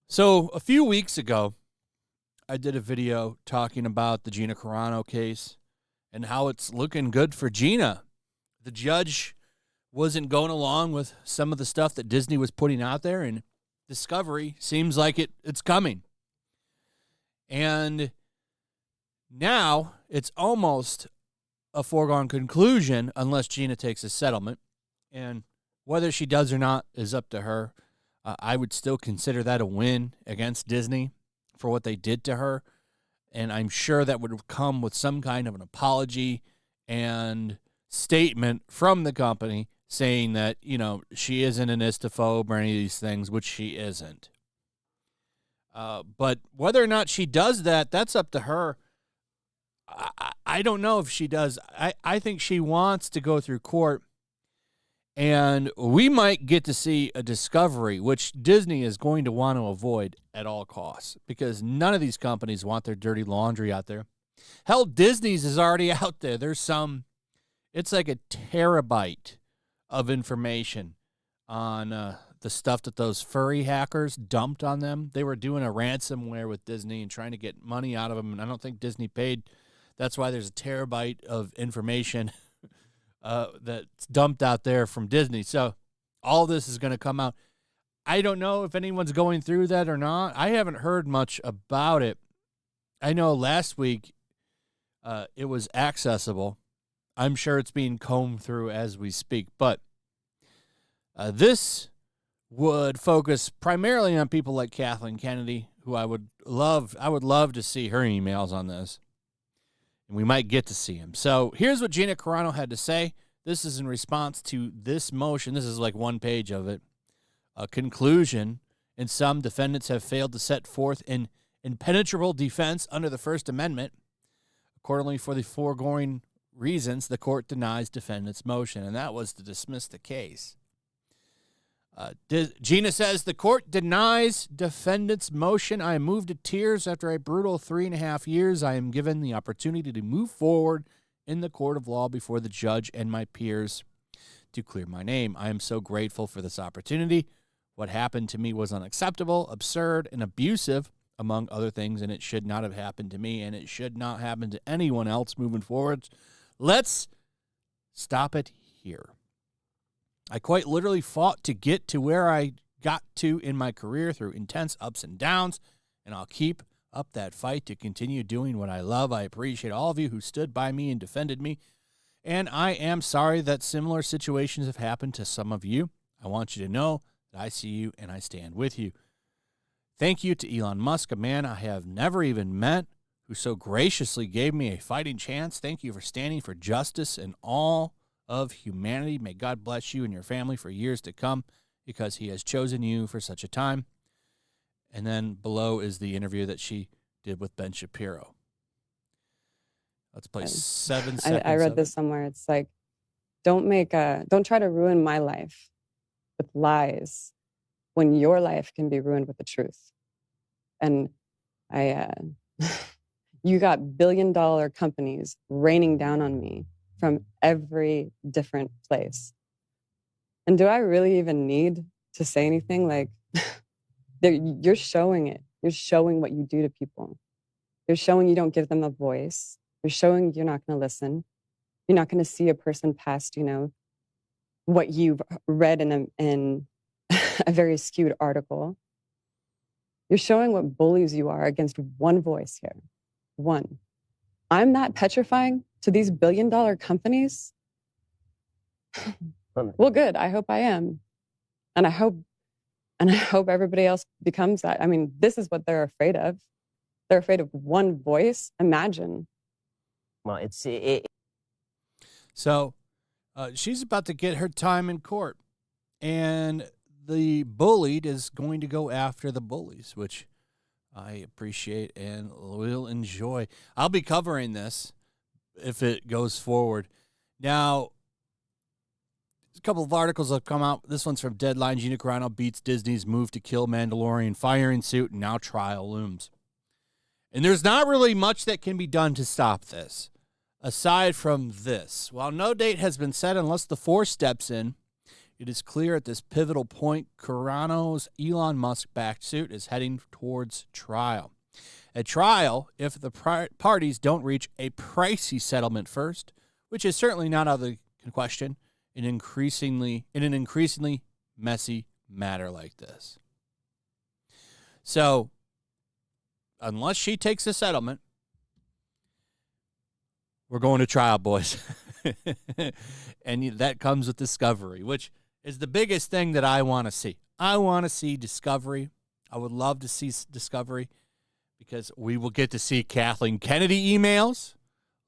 So a few weeks ago, I did a video talking about the Gina Carano case and how it's looking good for Gina. The judge wasn't going along with some of the stuff that Disney was putting out there, and Discovery seems like it's coming. And now it's almost a foregone conclusion unless Gina takes a settlement. And whether she does or not is up to her. I would still consider that a win against Disney for what they did to her. And I'm sure that would come with some kind of an apology and statement from the company saying that, she isn't an istophobe or any of these things, which she isn't. But whether or not she does that, that's up to her. I don't know if she does. I think she wants to go through court. And we might get to see a Discovery, which Disney is going to want to avoid at all costs because none of these companies want their dirty laundry out there. Hell, Disney's is already out there. It's like a terabyte of information on the stuff that those furry hackers dumped on them. They were doing a ransomware with Disney and trying to get money out of them, and I don't think Disney paid. That's why there's a terabyte of information that's dumped out there from Disney. So all this is going to come out. I don't know if anyone's going through that or not. I haven't heard much about it. I know last week it was accessible. I'm sure it's being combed through as we speak. But this would focus primarily on people like Kathleen Kennedy, who I would love to see her emails on this. And we might get to see him. So here's what Gina Carano had to say. This is in response to this motion. This is like one page of it. A conclusion. And some defendants have failed to set forth an impenetrable defense under the First Amendment. Accordingly, for the foregoing reasons, the court denies defendant's motion. And that was to dismiss the case. Gina says, the court denies defendant's motion. I am moved to tears after a brutal 3.5 years. I am given the opportunity to move forward in the court of law before the judge and my peers to clear my name. I am so grateful for this opportunity. What happened to me was unacceptable, absurd, and abusive, among other things, and it should not have happened to me, and it should not happen to anyone else moving forward. Let's stop it here. I quite literally fought to get to where I got to in my career through intense ups and downs, and I'll keep up that fight to continue doing what I love. I appreciate all of you who stood by me and defended me, and I am sorry that similar situations have happened to some of you. I want you to know that I see you and I stand with you. Thank you to Elon Musk, a man I have never even met, who so graciously gave me a fighting chance. Thank you for standing for justice and all of humanity. May God bless you and your family for years to come because he has chosen you for such a time. And then below is the interview that she did with Ben Shapiro. Let's play 7 seconds. I read this somewhere. It's like, don't try to ruin my life with lies when your life can be ruined with the truth. And you got billion-dollar companies raining down on me from every different place. And do I really even need to say anything? Like, you're showing it. You're showing what you do to people. You're showing you don't give them a voice. You're showing you're not going to listen. You're not going to see a person past, what you've read in a very skewed article. You're showing what bullies you are against one voice here. One. I'm that petrifying to these billion-dollar companies? Well, good. I hope I am. And I hope everybody else becomes that. I mean, this is what they're afraid of. They're afraid of one voice. Imagine. Well, So she's about to get her time in court. And the bullied is going to go after the bullies, which I appreciate and will enjoy. I'll be covering this if it goes forward. Now, a couple of articles have come out. This one's from Deadline. Gina Carano beats Disney's move to kill Mandalorian, firing suit, and now trial looms. And there's not really much that can be done to stop this. Aside from this, while no date has been set unless the Force steps in, it is clear at this pivotal point Carano's Elon Musk-backed suit is heading towards trial. A trial if the parties don't reach a pricey settlement first, which is certainly not out of the question in an increasingly messy matter like this. So, unless she takes a settlement, we're going to trial, boys. And that comes with discovery, which is the biggest thing that I want to see. I want to see discovery. I would love to see discovery because we will get to see Kathleen Kennedy emails,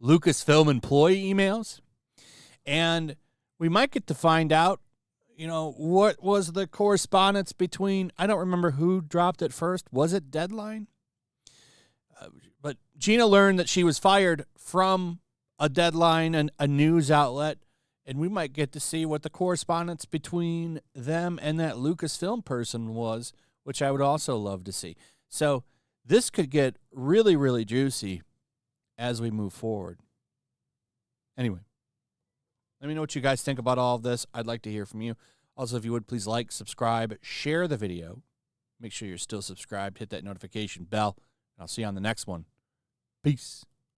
Lucasfilm employee emails, and we might get to find out, what was the correspondence between, I don't remember who dropped it first. Was it Deadline? But Gina learned that she was fired from a Deadline and a news outlet, and we might get to see what the correspondence between them and that Lucasfilm person was, which I would also love to see. So this could get really, really juicy as we move forward. Anyway, let me know what you guys think about all of this. I'd like to hear from you. Also, if you would, please like, subscribe, share the video. Make sure you're still subscribed. Hit that notification bell. And I'll see you on the next one. Peace.